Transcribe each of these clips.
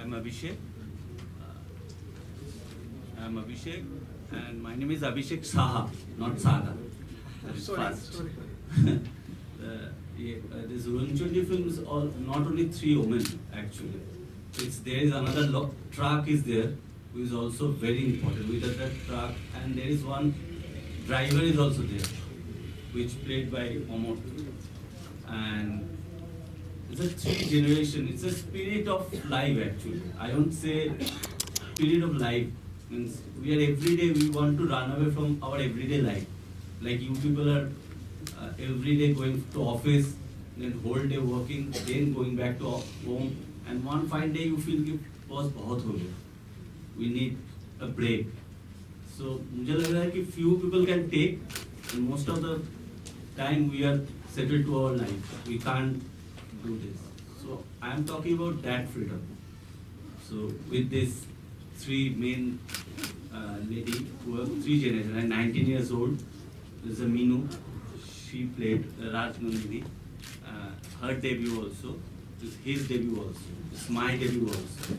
I'm Abhishek. I'm Abhishek, and my name is Abhishek Saha, not Saga. That is fast. Sorry. This Runchundi film is all not only three women actually. There is another truck is there, who is also very important. Without that truck, and there is one driver is also there, which played by Omot, and it's a three generation. It's a spirit of life actually. I don't say spirit of life means we are every day we want to run away from our everyday life. Like you people are every day going to office, then whole day working, then going back to home, and one fine day you feel कि बस बहुत हो गया. We need a break. So मुझे लग रहा है कि few people can take, and most of the time we are settled to our life. We can't do this. So I am talking about that freedom. So with this three main lady who are three generations, and 19 years old. There's a Minu. She played Raj Nandini. Her debut also. It's his debut also. It's my debut also.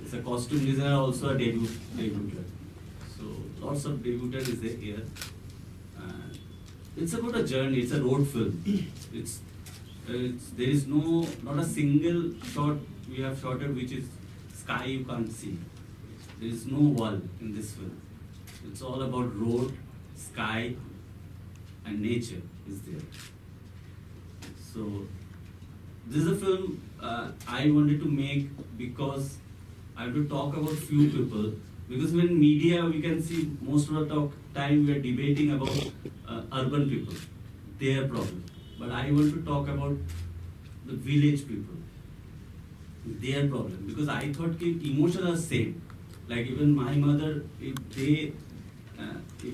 It's a costume designer also a debuter. So lots of debuters is there here. It's about a journey. It's a road film. There is not a single shot we have shotted which is sky you can't see. There is no wall in this film. It's all about road, sky, and nature is there. So this is a film I wanted to make because I have to talk about few people. Because when media we can see most of the time we are debating about urban people, their problem. But I want to talk about the village people, their problem. Because I thought that emotions are same. Like even my mother, if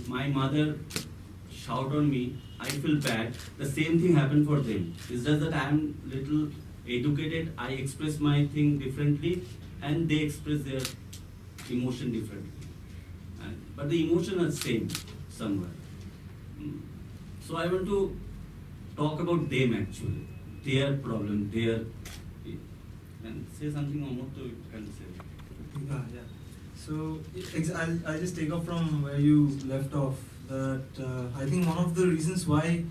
my mother shout on me, I feel bad. The same thing happened for them. It's just that I am little educated. I express my thing differently, and they express their emotion differently. But the emotion is same somewhere. So I want to talk about them actually, their problem, and say something more to you can say. Yeah. So I'll just take off from where you left off. That I think one of the reasons why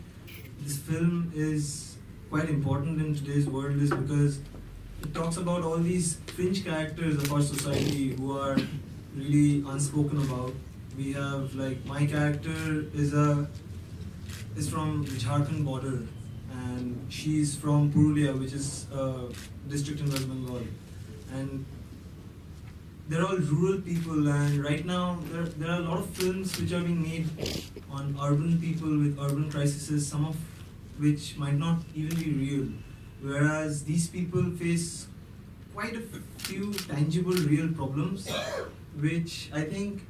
this film is quite important in today's world is because it talks about all these fringe characters of our society who are really unspoken about. We have like my character is from the Jharkhand border, and she's from Purulia, which is a district in West Bengal, and they're all rural people, and right now there are a lot of films which are being made on urban people with urban crises, some of which might not even be real. Whereas these people face quite a few tangible, real problems, which I think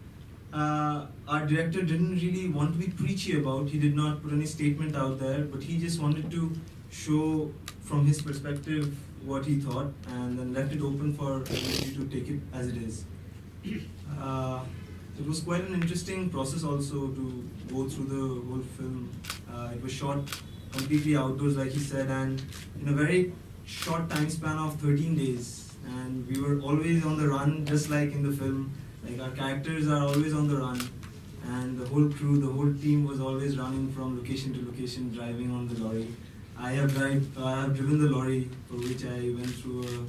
our director didn't really want to be preachy about. He did not put any statement out there, but he just wanted to show from his perspective what he thought, and then left it open for everybody to take it as it is. It was quite an interesting process also to go through the whole film. It was shot completely outdoors, like he said, and in a very short time span of 13 days. And we were always on the run, just like in the film. Like our characters are always on the run, and the whole crew, the whole team was always running from location to location, driving on the lorry. I have driven the lorry, for which I went through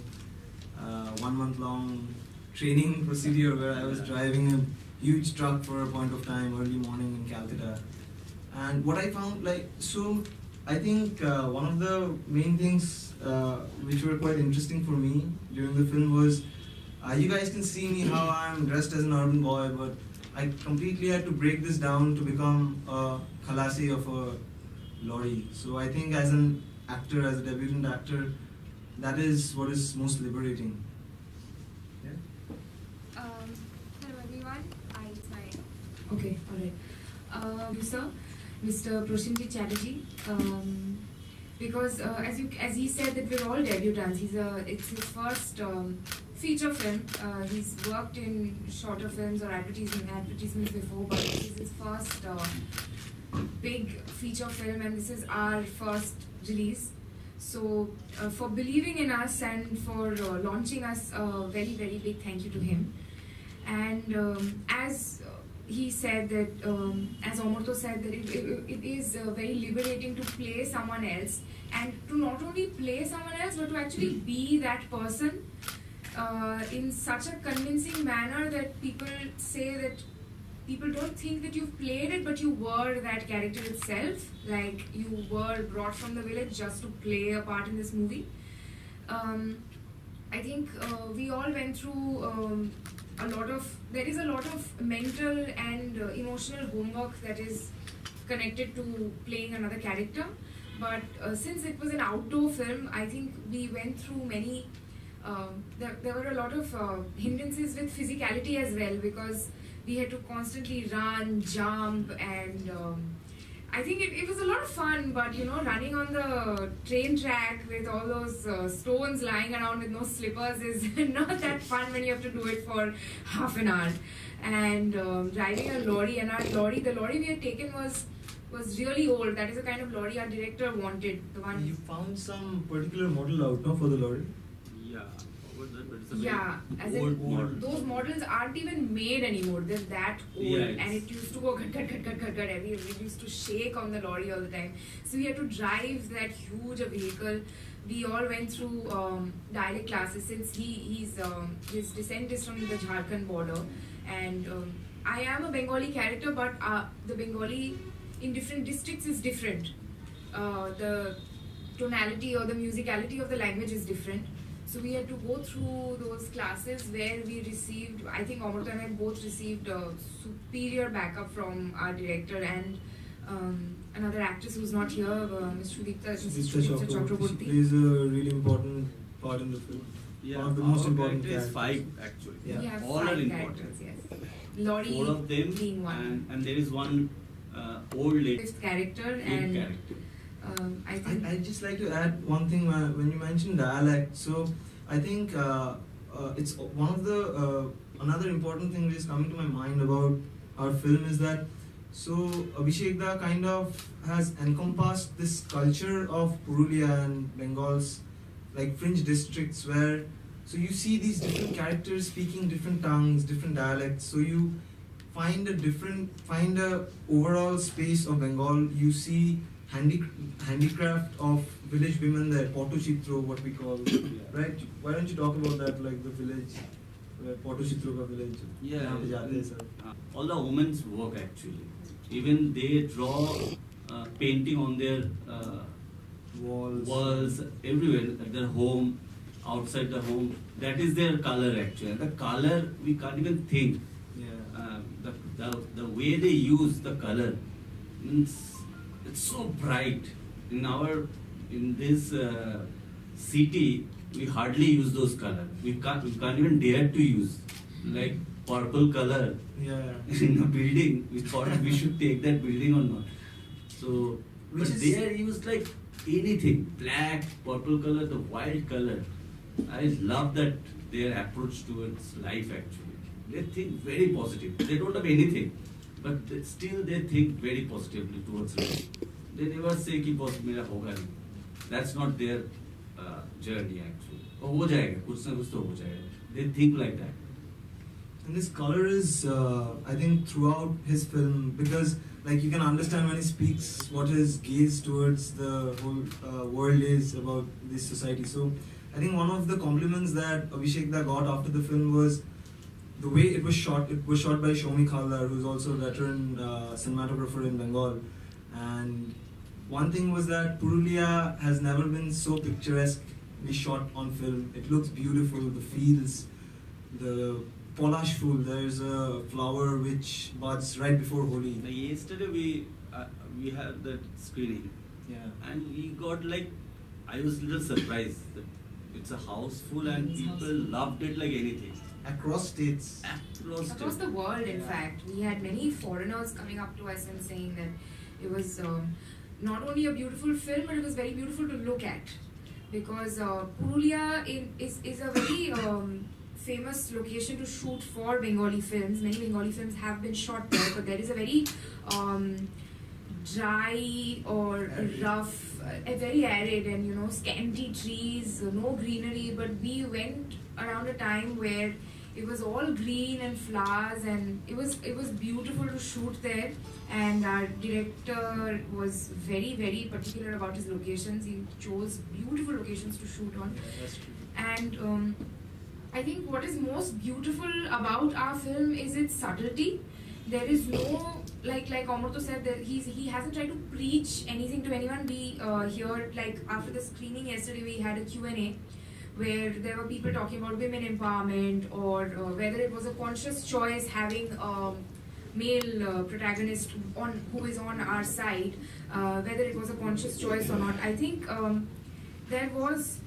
a 1 month long training procedure where I was driving a huge truck for a point of time early morning in Calcutta. And what I found, I think one of the main things which were quite interesting for me during the film was, you guys can see me how I'm dressed as an urban boy, but I completely had to break this down to become a khalasi of a lorry. So I think as an actor, as a debutant actor, that is what is most liberating. Yeah? Hello everyone, it's my... Okay, alright. Mr. Proshinjit Chatterjee, because as he said that we're all debutants. It's his first feature film. He's worked in shorter films or advertisements before, but this is his first big feature film, and this is our first release. So for believing in us and for launching us, a very, very big thank you to him. And as he said that, as Omarto said, that it is very liberating to play someone else, and to not only play someone else but to actually be that person in such a convincing manner that people say that people don't think that you've played it, but you were that character itself. Like you were brought from the village just to play a part in this movie. I think we all went through there is a lot of mental and emotional homework that is connected to playing another character. But since it was an outdoor film, I think we went through many. There were a lot of hindrances with physicality as well, because we had to constantly run, jump, and I think it was a lot of fun. But running on the train track with all those stones lying around with no slippers is not that fun when you have to do it for half an hour. And driving a lorry, and the lorry we had taken was really old. That is the kind of lorry our director wanted. The one. You found some particular model out, no, for the lorry? Yeah, what was that? But it's a Yeah, as very in old model. those models aren't even made anymore. They're that old, Yeah, and it used to go cut. It used to shake on the lorry all the time. So we had to drive that huge vehicle. We all went through dialect classes, since his descent is from the Jharkhand border, and I am a Bengali character, but the Bengali in different districts is different. The tonality or the musicality of the language is different. So we had to go through those classes where we received, I think Omarto and I both received superior backup from our director and another actress who's not here, Ms. Sudipta She Chakraborty. plays a really important part in the film. Yeah, One of the most our important character is characters. 5 actually. Yeah. We have All are 5 important. characters, yes. Laurie 4 of them, being one. and there is one old lady. 5th character, Lead and character. I think I'd just like to add one thing when you mentioned dialect. So I think it's one of the another important thing which is coming to my mind about our film is that Abhishek Da kind of has encompassed this culture of Purulia and Bengal's like fringe districts where you see these different characters speaking different tongues, different dialects. So you find a overall space of Bengal. You see handicraft of village women there, Potochitro, what we call, right? Why don't you talk about that, like the village, Potochitro ka village? Yeah, यहाँ पे जाते हैं सब. all the women's work actually. Even they draw painting on their walls everywhere, at their home, outside the home. That is their color actually. And the color we can't even think. Yeah. The way they use the color means it's so bright. In this city, we hardly use those colors. We can't even dare to use like purple color Yeah. in a building. We thought we should take that building or not. So, Which but is- they are used like anything, black, purple color, the wild color. I love that their approach towards life actually. They think very positive. They don't have anything, but still they think very positively towards life. They never say कि boss मेरा होगा नहीं. That's not their journey actually. हो जाएगा, कुछ ना कुछ तो हो जाएगा. They think like that. And this color is, I think, throughout his film, because like you can understand when he speaks what his gaze towards the whole world is about this society. So I think one of the compliments that Abhishek Da got after the film was the way it was shot. It was shot by Shomi Khaldar, who's also a veteran cinematographer in Bengal. And one thing was that Purulia has never been so picturesquely shot on film. It looks beautiful, the fields, the Polash fool, there's a flower which buds right before Holi. Like yesterday we had that screening, Yeah. and we got like, I was a little surprised that it's a house full and It's people house full. loved it like anything. Across states. across the world, in Yeah. fact. We had many foreigners coming up to us and saying that it was not only a beautiful film, but it was very beautiful to look at. Because Purulia is a very famous location to shoot for Bengali films. Many Bengali films have been shot there, but there is a very dry or rough, very arid, and scanty trees, no greenery. But we went around a time where it was all green and flowers, and it was beautiful to shoot there. And our director was very, very particular about his locations. He chose beautiful locations to shoot on. That's true. And I think what is most beautiful about our film is its subtlety. There is no, like Amrito said, that he hasn't tried to preach anything to anyone. We here, like after the screening yesterday, we had a Q&A where there were people talking about women empowerment, or whether it was a conscious choice having a male protagonist who is on our side, whether it was a conscious choice or not. I think there was,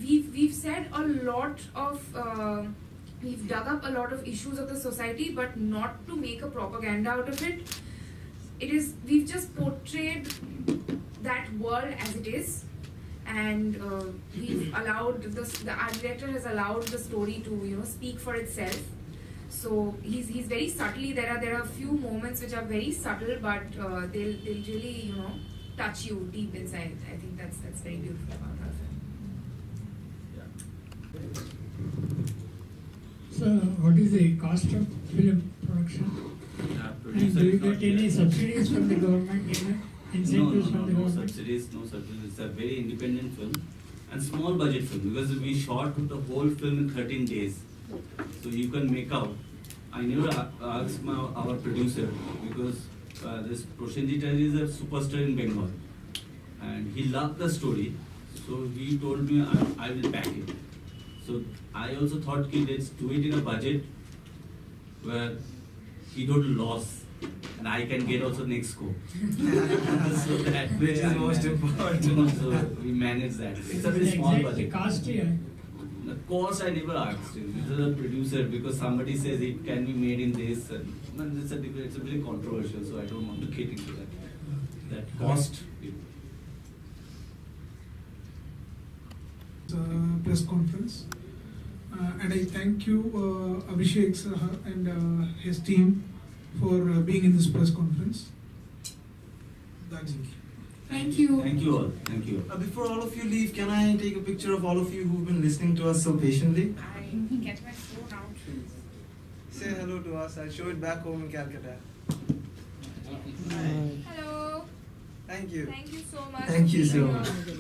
we've said a lot of, we've dug up a lot of issues of the society, but not to make a propaganda out of it. We've just portrayed that world as it is, and we've allowed the art director has allowed the story to speak for itself. So he's very subtly, there are a few moments which are very subtle, but they'll really touch you deep inside. I think that's very beautiful about our film. So, what is the cost of film production? And do you get any subsidies from the government, incentives from the no government? subsidies. It's a very independent film and small budget film, because we shot the whole film in 13 days. So you can make out. I never asked our producer, because this Prosenjit is a superstar in Bengal, and he loved the story. So he told me I will back it. So I also thought, let's do it in a budget where he don't lose and I can get also next scope. So that way, Which is most important. So we manage that. It's a very The small exact budget. cost, yeah. The cost I never asked him. This is a producer, because somebody says it can be made in this, and it's a very controversial. So I don't want to get into that. That cost. Press conference, and I thank you, Abhishek Saha and his team, for being in this press conference. That's it. Thank you. Thank you all. Thank you. Before all of you leave, can I take a picture of all of you who've been listening to us so patiently? I get my phone out. Say hello to us. I'll show it back home in Calcutta. Hello. Thank you. Thank you so much. Thank you for so being much. here.